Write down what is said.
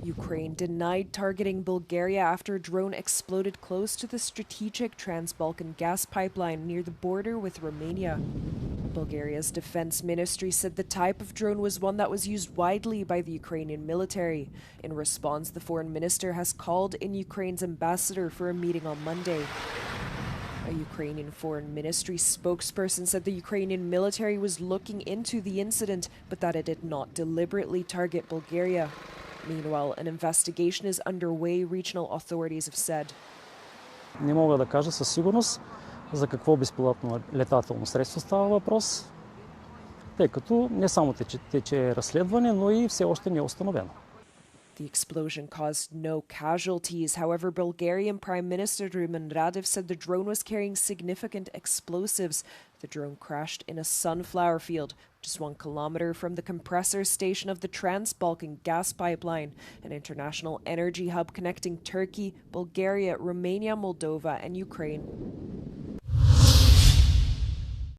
Ukraine denied targeting Bulgaria after a drone exploded close to the strategic Trans-Balkan gas pipeline near the border with Romania. Bulgaria's defense ministry said the type of drone was one that was used widely by the Ukrainian military. In response, the foreign minister has called in Ukraine's ambassador for a meeting on Monday. A Ukrainian foreign ministry spokesperson said the Ukrainian military was looking into the incident, but that it did not deliberately target Bulgaria. Meanwhile, an investigation is underway, regional authorities have said. Не мога да кажа със сигурност за какво безпилотно летателно средство става въпрос, тъй като не само тече разследване, но и все още не е установено. The explosion caused no casualties. However, Bulgarian Prime Minister Rumen Radev said the drone was carrying significant explosives. The drone crashed in a sunflower field, just 1 kilometer from the compressor station of the Trans-Balkan gas pipeline, an international energy hub connecting Turkey, Bulgaria, Romania, Moldova, and Ukraine.